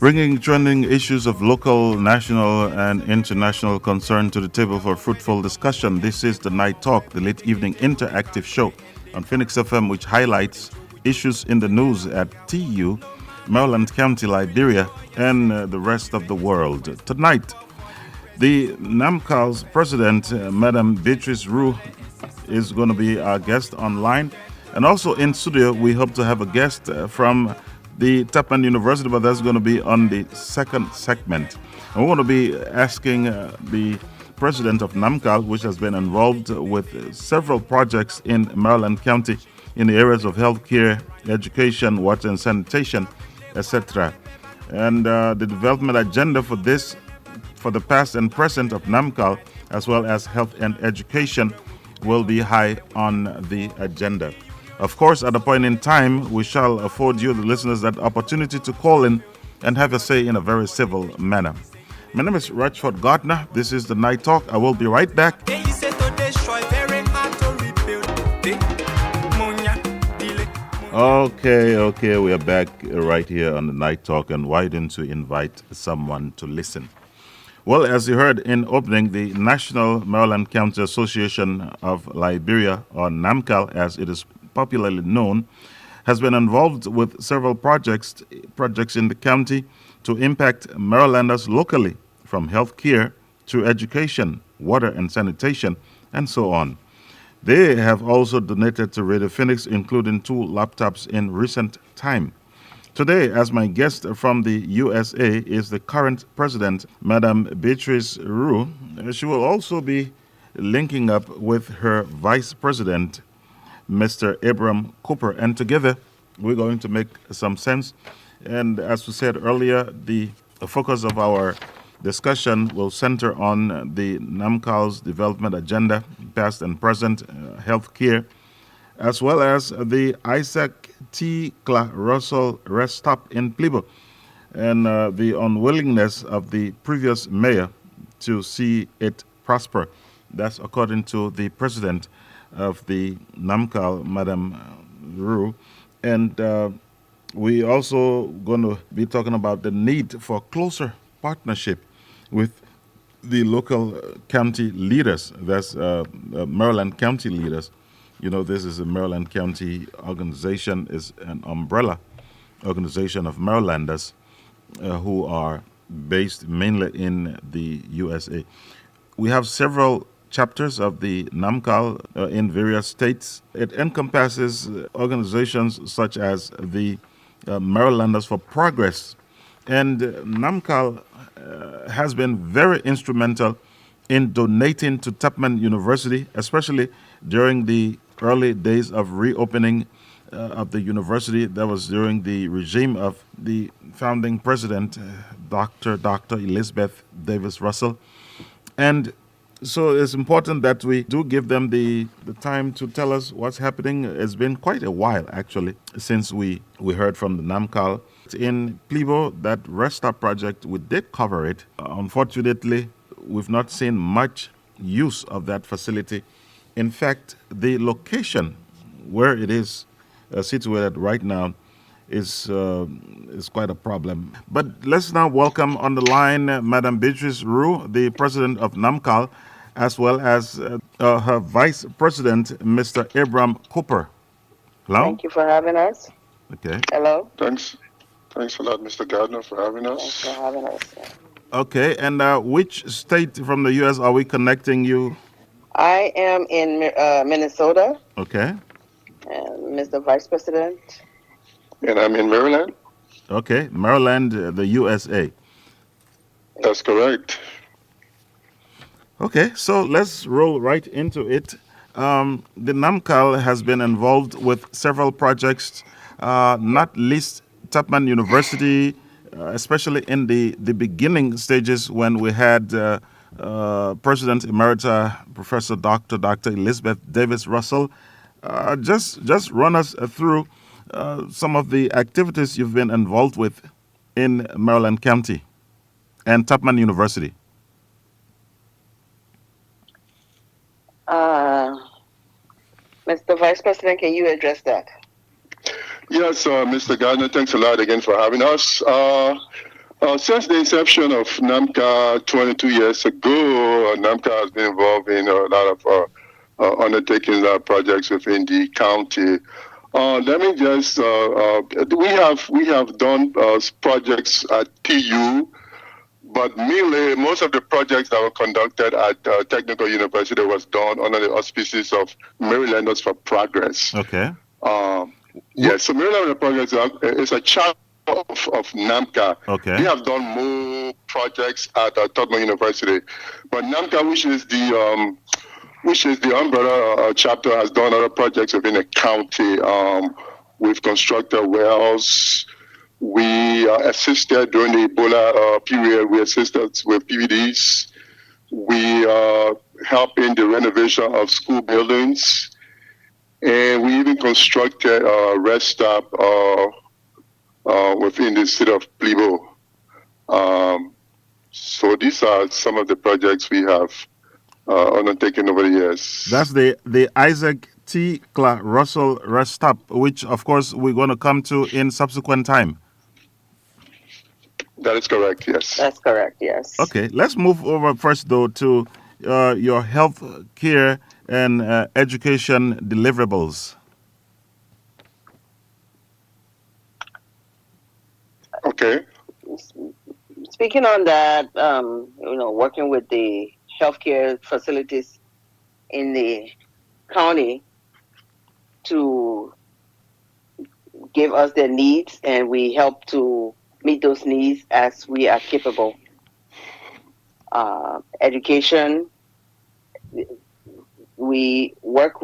bringing trending issues of local, national, and international concern to the table for fruitful discussion. This is the Night Talk, the late evening interactive show on Phoenix FM, which highlights issues in the news at TU, Maryland County, Liberia, and the rest of the world. Tonight, the NAMCAL's president, Madam Beatrice Rue, is going to be our guest online. And also in studio, we hope to have a guest from the Tubman University, but that's going to be on the second segment. And we want to be asking the president of NAMCAL, which has been involved with several projects in Maryland County in the areas of healthcare, education, water and sanitation, etc. And the development agenda for this, for the past and present of NAMCAL, as well as health and education, will be high on the agenda. Of course, at a point in time, we shall afford you, the listeners, that opportunity to call in and have a say in a very civil manner. My name is Rachford Gardner. This is the Night Talk. I will be right back. Okay, we are back right here on the Night Talk, and why didn't you invite someone to listen? Well, as you heard in opening, the National Maryland County Association of Liberia, or NAMCAL as it is popularly known, has been involved with several projects in the county to impact Marylanders locally, from health care to education, water and sanitation, and so on. They have also donated to Radio Phoenix, including 2 laptops in recent time. Today, as my guest from the USA is the current president, Madam Beatrice Rue. She will also be linking up with her vice president, Mr. Abrom Cooper, and together we're going to make some sense. And as we said earlier, the focus of our discussion will center on the NAMCAL's development agenda, past and present, health care, as well as the Isaac T. Clark Russell rest stop in Plebo, and the unwillingness of the previous mayor to see it prosper. That's according to the president of the NAMCAL, Madam Rue. And we also going to be talking about the need for closer partnership with the local county leaders. That's Maryland County leaders. You know, this is a Maryland County organization, is an umbrella organization of Marylanders who are based mainly in the USA. We have several chapters of the NAMCAL in various states. It encompasses organizations such as the Marylanders for Progress. And NAMCAL has been very instrumental in donating to Tubman University, especially during the early days of reopening of the university. That was during the regime of the founding president, Dr. Elizabeth Davis Russell. And so it's important that we do give them the time to tell us what's happening. It's been quite a while, actually, since we heard from the NAMCAL. In Plebo, that rest stop project, we did cover it. Unfortunately, we've not seen much use of that facility. In fact, the location where it is situated right now is quite a problem. But let's now welcome on the line Madam Beatrice Rue, the president of NAMCAL, as well as her vice president, Mr. Abrom Cooper. Hello? Thank you for having us. Okay. Hello? Thanks a lot, Mr. Gardner, for having us. Thanks for having us. Okay, and which state from the U.S. are we connecting you? I am in Minnesota. Okay. And Mr. Vice President. And I'm in Maryland. Okay, Maryland, the USA. That's correct. Okay, so let's roll right into it. The NAMCAL has been involved with several projects, not least Tubman University, especially in the beginning stages when we had President Emerita, Professor Dr. Elizabeth Davis Russell. Just run us through some of the activities you've been involved with in Maryland County and Tubman University. Mr. Vice President, can you address that? Yes, Mr. Gardner, thanks a lot again for having us. Since the inception of NAMCAL 22 years ago, NAMCAL has been involved in a lot of undertaking projects within the county. Let me just we have done projects at TU, but mainly most of the projects that were conducted at Technical University was done under the auspices of Marylanders for Progress. Okay. Yes, so Marylanders for Progress is a child of NAMCAL. Okay. They have done more projects at Tubman University, but NAMCAL, which is the umbrella chapter, has done other projects within the county. We've constructed wells. We assisted during the Ebola period. We assisted with PVDs. We helped in the renovation of school buildings, and we even constructed a rest stop within the city of Plebo. So these are some of the projects we have undertaken over the years. That's the Isaac T. Clark Russell rest stop, which of course we're going to come to in subsequent time. That is correct, yes. That's correct, yes. Okay, let's move over first, though, to your health care and education deliverables. Okay. Speaking on that, working with the healthcare facilities in the county to give us their needs, and we help to meet those needs as we are capable. Education, we're working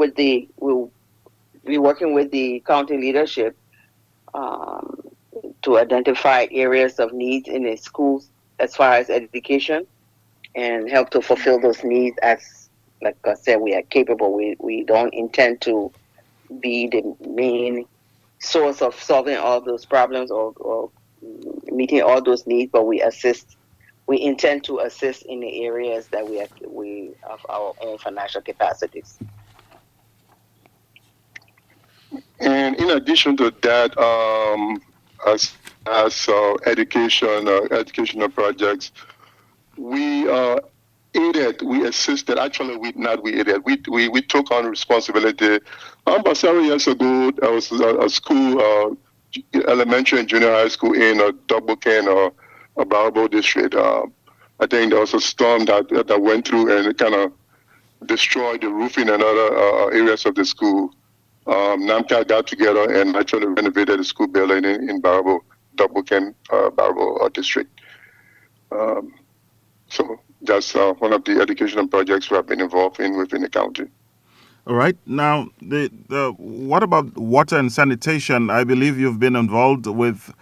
with the county leadership to identify areas of needs in the schools as far as education, and help to fulfill those needs as, like I said, we are capable. We don't intend to be the main source of solving all those problems or meeting all those needs, but we intend to assist in the areas that we have our own financial capacities. And in addition to that, as educational projects, we assisted. Actually, we took on responsibility. About several years ago, there was a school, elementary and junior high school in Double Can or Barbo district. I think there was a storm that went through and it kind of destroyed the roofing and other areas of the school. NAMCAL got together and actually renovated the school building in Barbo, Double Can, Barbo district. So that's one of the educational projects we have been involved in within the county. All right. Now, what about water and sanitation? I believe you've been involved with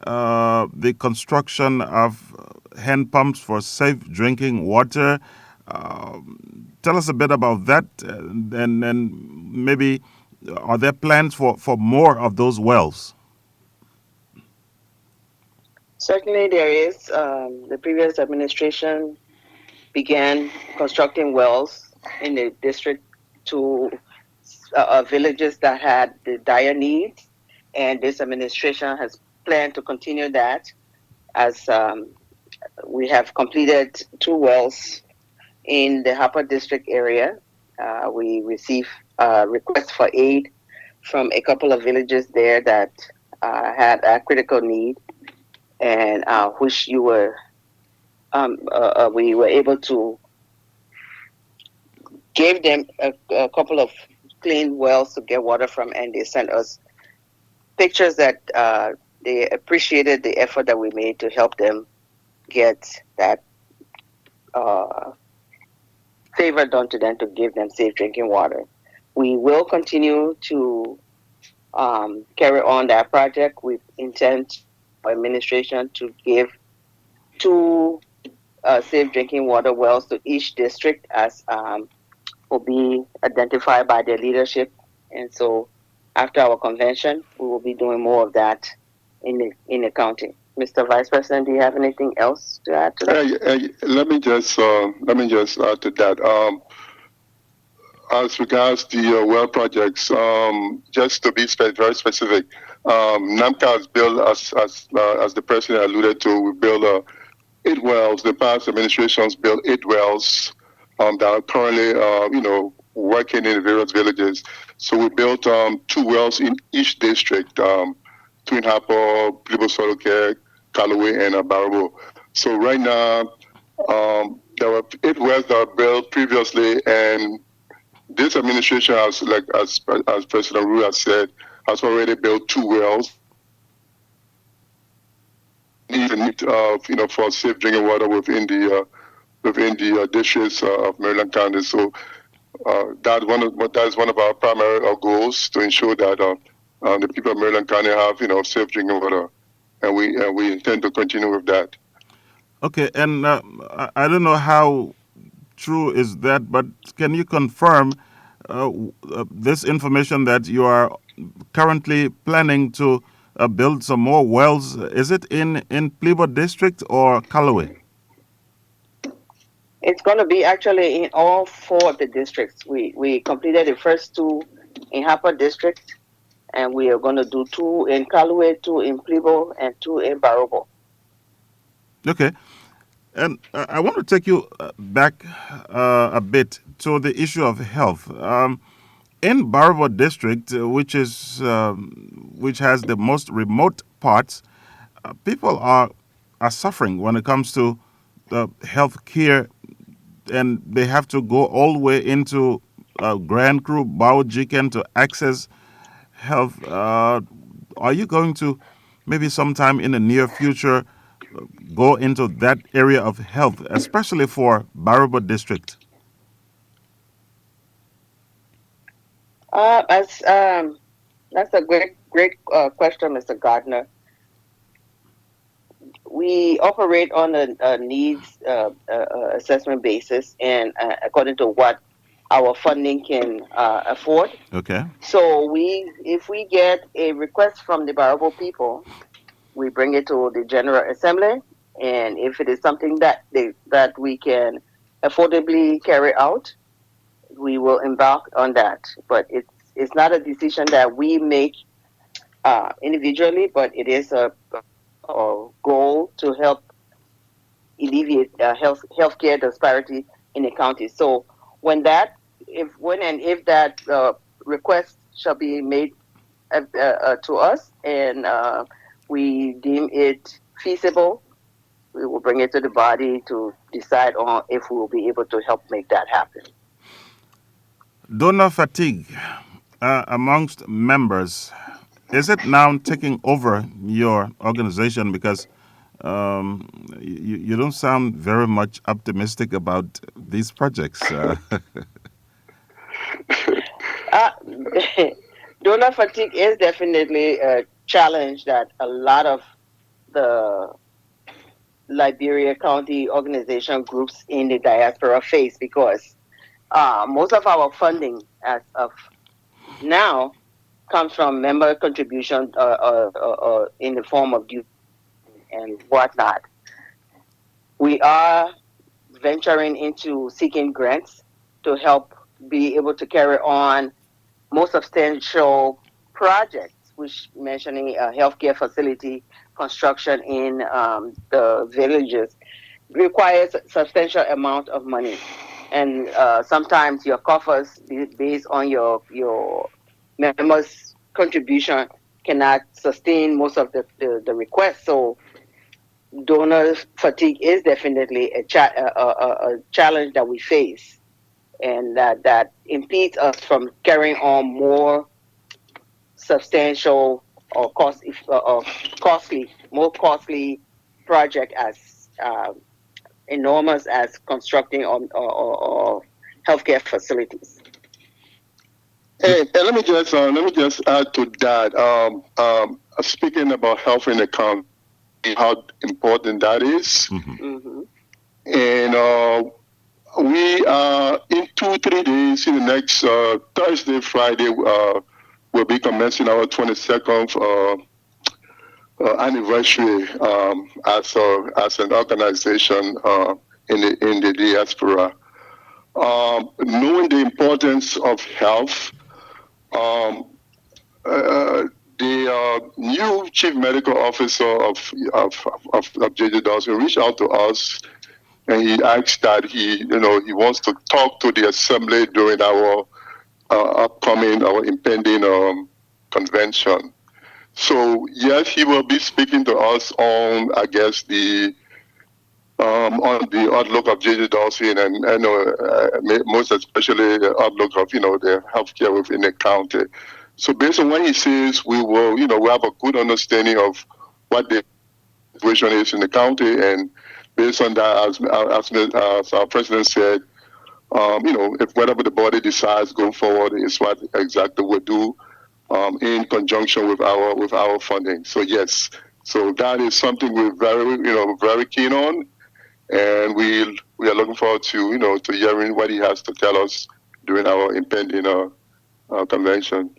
the construction of hand pumps for safe drinking water. Tell us a bit about that, and maybe are there plans for more of those wells? Certainly there is. The previous administration began constructing wells in the district to villages that had the dire needs, and this administration has planned to continue that, as we have completed 2 wells in the Harper district area. We received requests for aid from a couple of villages there that had a critical need, and which we were able to give them a couple of clean wells to get water from, and they sent us pictures that they appreciated the effort that we made to help them get that favor done to them to give them safe drinking water. We will continue to carry on that project. We intend for administration to give 2 safe drinking water wells to each district, as will be identified by their leadership. And so after our convention, we will be doing more of that in the county. Mr. Vice President, do you have anything else to add to that? Let me just add to that. As regards the well projects, just to be very specific, NAMCAL has built, as the president alluded to, we built 8 wells. The past administrations built 8 wells that are currently, working in various villages. So we built 2 wells in each district, Twin Harper, Plibo Soloke, Callaway, and Barabo. So right now, there were 8 wells that were built previously, and this administration has, like as President Rue has said, has already built 2 wells. Need for safe drinking water within the districts of Maryland County. So that is one of our primary goals, to ensure that the people of Maryland County have safe drinking water, and we intend to continue with that. Okay, and I don't know how true is that, but can you confirm this information that you are currently planning to build some more wells? Is it in Plibo District or Callaway? It's going to be actually in all 4 of the districts. We completed the first 2 in Harper District, and we are going to do 2 in Callaway, 2 in Plibo, and 2 in Barabo. Okay. And I want to take you back a bit to the issue of health. In Barabo District, which has the most remote parts, people are suffering when it comes to health care, and they have to go all the way into Grand Cru, Baojiken to access health. Are you going to maybe sometime in the near future go into that area of health, especially for Barabo District? That's a great question, Mr. Gardner. We operate on a needs assessment basis, and according to what our funding can afford. Okay. So if we get a request from the Barabo people, we bring it to the General Assembly, and if it is something that we can affordably carry out, we will embark on that. But it's not a decision that we make individually, but it is a goal to help alleviate healthcare disparity in the county. So when if that request shall be made to us, and we deem it feasible, we will bring it to the body to decide on if we will be able to help make that happen. Donor fatigue amongst members, is it now taking over your organization? Because you don't sound very much optimistic about these projects. Donor fatigue is definitely a challenge that a lot of the Liberia County organization groups in the diaspora face, because most of our funding as of now comes from member contribution in the form of dues and whatnot. We are venturing into seeking grants to help be able to carry on more substantial projects, which mentioning a healthcare facility construction in the villages requires a substantial amount of money. And sometimes your coffers, based on your members' contribution, cannot sustain most of the requests. So donor fatigue is definitely a challenge that we face, and that impedes us from carrying on more substantial or more costly project as enormous as constructing or healthcare facilities. And let me just add to that. Speaking about health in the county, how important that is. Mm-hmm. And we are in 2-3 days. In the next Thursday, Friday, we'll be commencing our 22nd anniversary as an organization in the diaspora. Knowing the importance of health, the the new chief medical officer of JJ Dawson reached out to us, and he asked that he wants to talk to the assembly during our our impending convention. So yes, he will be speaking to us on, I guess, on the outlook of JJ Dawson, and most especially the outlook of the healthcare within the county. So based on what he says, we will we have a good understanding of what the situation is in the county, and based on that, as our president said, if whatever the body decides going forward is what exactly we'll do in conjunction with our funding. So yes, so that is something we're very keen on, and we are looking forward to to hearing what he has to tell us during our impending convention.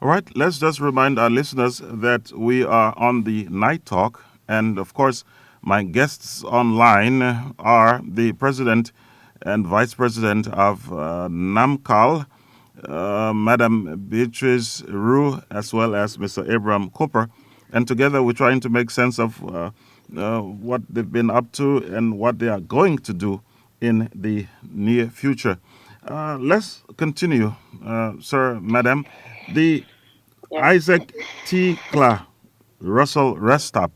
All right, let's just remind our listeners that we are on the Night Talk, and of course, my guests online are the president and vice president of NAMCAL, Madam Beatrice Rue, as well as Mr. Abrom Cooper, and together we're trying to make sense of what they've been up to and what they are going to do in the near future. Let's continue, sir, madam. The Isaac T. Clark Russell Rest Stop.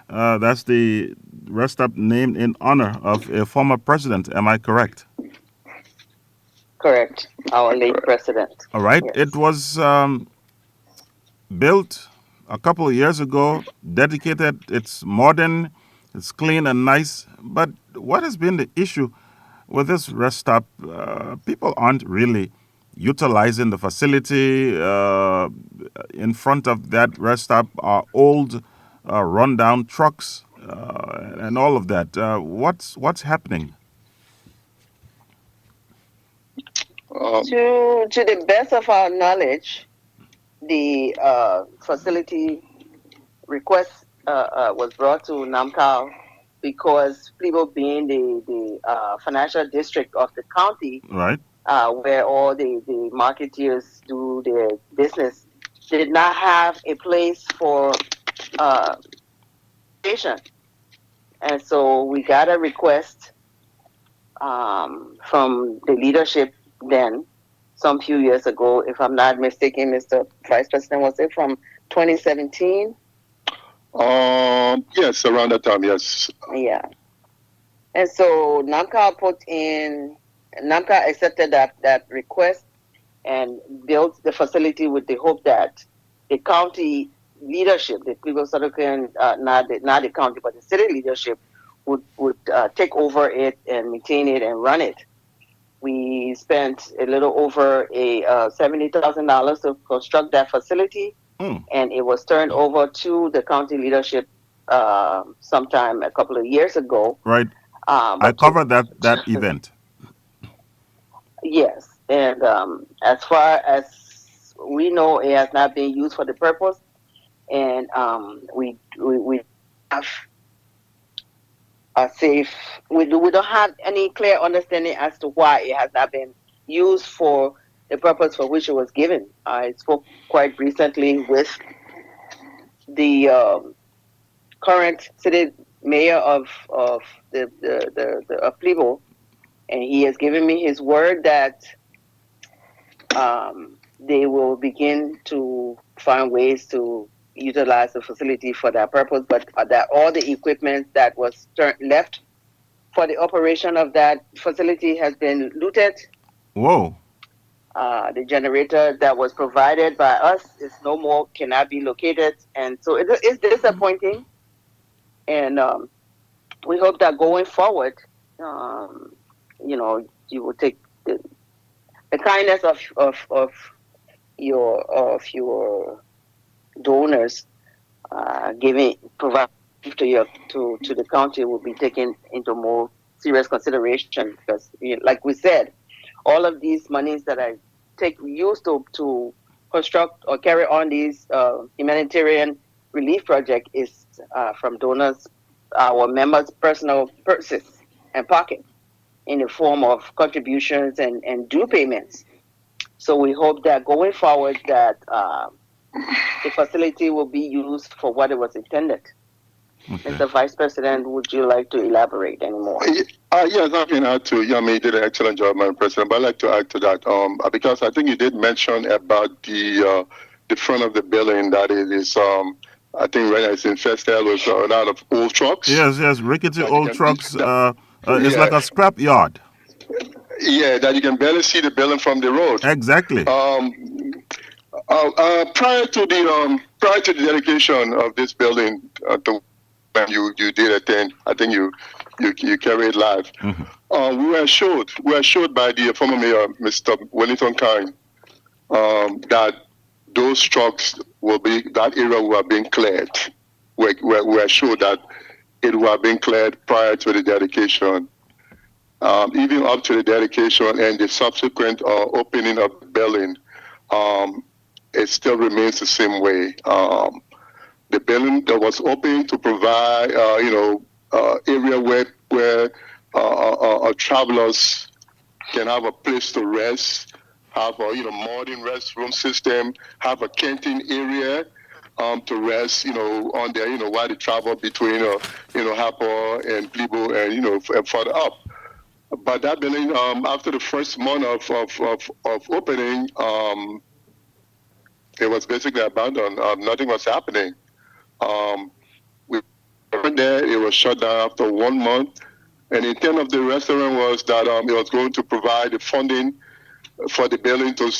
That's the rest stop named in honor of a former president. Am I correct? Correct. Our late president. All right. Yes. It was built a couple of years ago, dedicated. It's modern, it's clean and nice. But what has been the issue with this rest stop? People aren't really utilizing the facility. In front of that rest stop are old, rundown trucks and all of that. What's happening? To the best of our knowledge, the facility request was brought to NAMCAL because people being the financial district of the county, right, where all the marketeers do their business, did not have a place for station. And so we got a request from the leadership then, some few years ago, if I'm not mistaken, Mr. Vice President, was it from 2017? Yes, around that time, yes. Yeah. And so NAMCAL accepted that request and built the facility with the hope that the county leadership, the Cleveland Southern, not the county, but the city leadership would take over it and maintain it and run it. We spent a little over $70,000 to construct that facility, and it was turned over to the county leadership sometime a couple of years ago. Right. I covered that event. Yes, and as far as we know, it has not been used for the purpose, and we have a safe. We don't have any clear understanding as to why it has not been used for the purpose for which it was given. I spoke quite recently with the current city mayor of Plebo, and he has given me his word that they will begin to find ways to utilize the facility for that purpose, but that all the equipment that was left for the operation of that facility has been looted. Whoa. The generator that was provided by us is no more, cannot be located. And so it is disappointing. And we hope that going forward, you will take the kindness of your donors providing to the county will be taken into more serious consideration, because like we said, all of these monies that I used to construct or carry on these humanitarian relief project is from donors, our members' personal purses and pocket, in the form of contributions and due payments. So we hope that going forward that the facility will be used for what it was intended. Okay. Mr. Vice President, would you like to elaborate anymore? Yes, I can add to. Yeah, I mean, you did an excellent job, Madam President. But I'd like to add to that because I think you did mention about the front of the building that it is. I think right now it's infested with a lot of old trucks. Yes, rickety That old can- trucks. that- It's like yeah, a scrap yard. yeah, that you can barely see the building from the road. Exactly. Prior to the dedication of this building, to when you did attend, I think you carried live. We were assured by the former mayor, Mr. Wellington Kine, that those trucks that area were being cleared. We're assured that it was being cleared prior to the dedication. Even up to the dedication and the subsequent opening of the building, it still remains the same way. The building that was open to provide, area where travelers can have a place to rest, have a modern restroom system, have a canteen area to rest, on there, while they travel between, Harper and Blibo and further up. But that building, after the first month of opening, it was basically abandoned. Nothing was happening. We went there. It was shut down after 1 month. And the intent of the restaurant was that it was going to provide the funding for the building to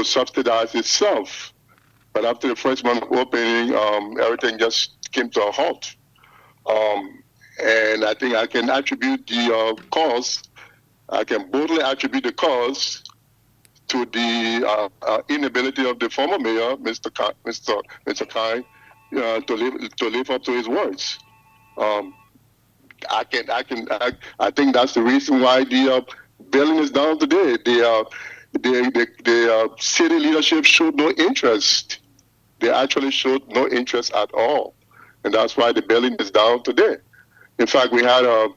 subsidize itself. But after the first month of opening, everything just came to a halt. And I think I can attribute the cause. I can boldly attribute the cause to the inability of the former mayor, Mr. Kine, to live up to his words. I think that's the reason why the building is down today. The city leadership showed no interest. They actually showed no interest at all, and that's why the building is down today. In fact, we had a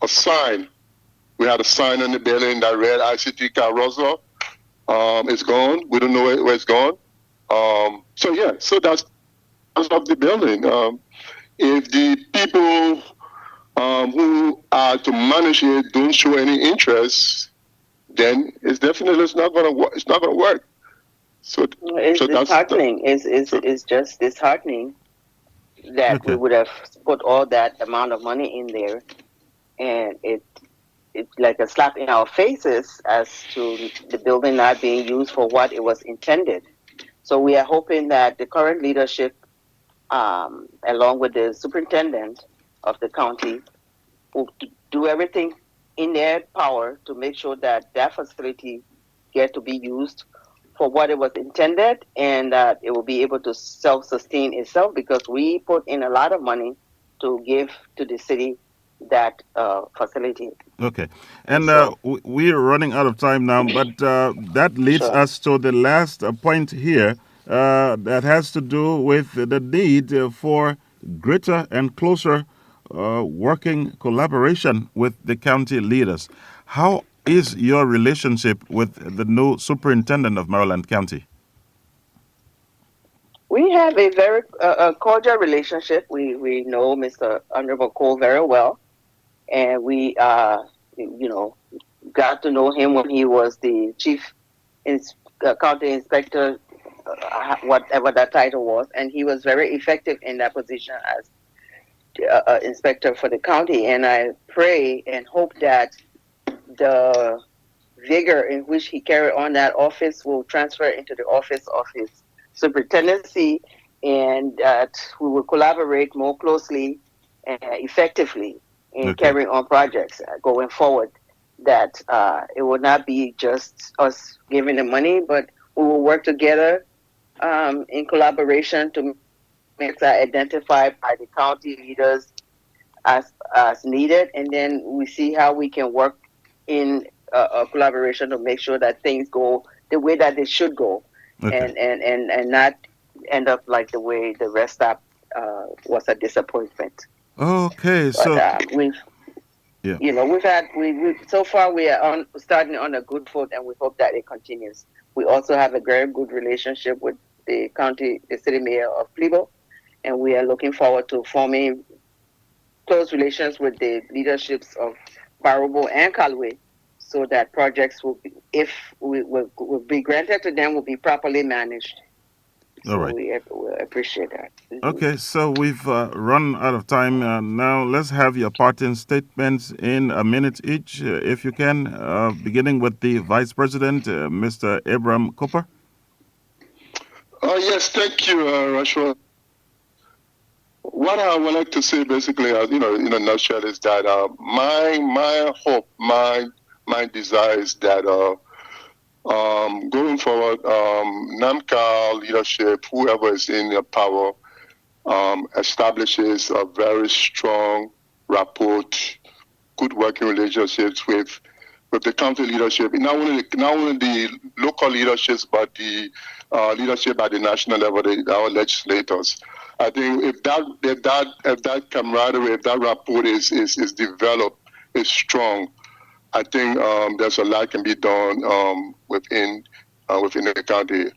sign. We had a sign on the building that read ICT Caroso. It's gone. We don't know where it's gone. So that's of the building. If the people who are to manage it don't show any interest, then it's definitely not going to work. It's not going to work. It's disheartening. It's just disheartening that we would have put all that amount of money in there, and it's like a slap in our faces as to the building not being used for what it was intended. So we are hoping that the current leadership, along with the superintendent of the county, will do everything in their power to make sure that that facility get to be used for what it was intended, and that it will be able to self-sustain itself, because we put in a lot of money to give to the city that facility. Okay. And we're running out of time now, but that leads us to the last point here that has to do with the need for greater and closer working collaboration with the county leaders. How is your relationship with the new superintendent of Maryland County? We have a very cordial relationship. We know Mr. Abrom Cooper very well, and we got to know him when he was the chief county inspector, whatever that title was, and he was very effective in that position as inspector for the county. And I pray and hope that the vigor in which he carried on that office will transfer into the office of his superintendency, and that we will collaborate more closely and effectively in carrying on projects going forward. That it will not be just us giving the money, but we will work together in collaboration to make that identified by the county leaders as needed, and then we see how we can work in a collaboration to make sure that things go the way that they should go, and not end up like the way the rest stop was a disappointment. Okay, but, we've had so far we are starting on a good foot, and we hope that it continues. We also have a very good relationship with the city mayor of Plibo, and we are looking forward to forming close relations with the leaderships of Barobo and Calway, so that projects will be, if we will be granted to them, will be properly managed. All So right. we appreciate that. Okay, so we've run out of time. Now let's have your parting statements in a minute each, if you can, beginning with the Vice President, Mr. Abrom Cooper. Yes, thank you, Rashwa. What I would like to say, basically, in a nutshell, is that my hope, my desire is that going forward, NAMCAL leadership, whoever is in the power, establishes a very strong rapport, good working relationships with the county leadership, not only the local leaderships, but the leadership at the national level, our legislators. I think if that camaraderie, if that rapport is developed, is strong, I think there's a lot can be done within the county.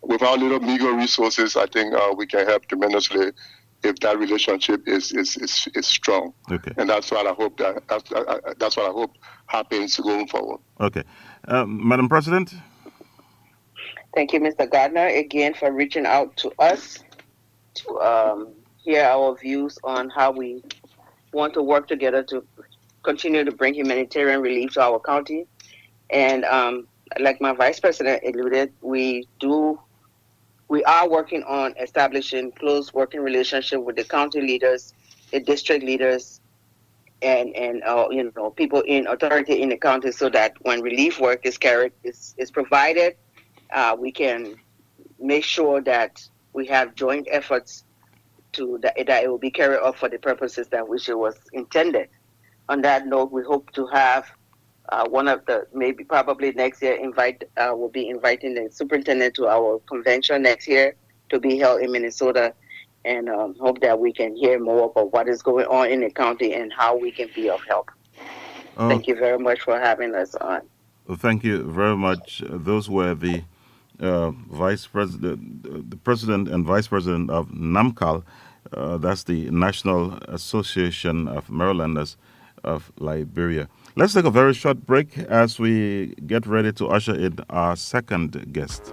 With our little meager resources, I think we can help tremendously if that relationship is strong. Okay. And that's what I hope that's what I hope happens going forward. Okay. Madam President? Thank you, Mr. Gardner, again for reaching out to us to hear our views on how we want to work together to continue to bring humanitarian relief to our county. And like my vice president alluded, we are working on establishing close working relationship with the county leaders, the district leaders, and people in authority in the county, so that when relief work is provided, we can make sure that we have joint efforts that it will be carried out for the purposes that which it was intended. On that note, we hope to have one of the, probably next year, we'll be inviting the superintendent to our convention next year to be held in Minnesota, and hope that we can hear more about what is going on in the county and how we can be of help. Thank you very much for having us on. Thank you very much. Those were the Vice President, the President and Vice President of NAMCAL. That's the National Association of Marylanders of Liberia. Let's take a very short break as we get ready to usher in our second guest.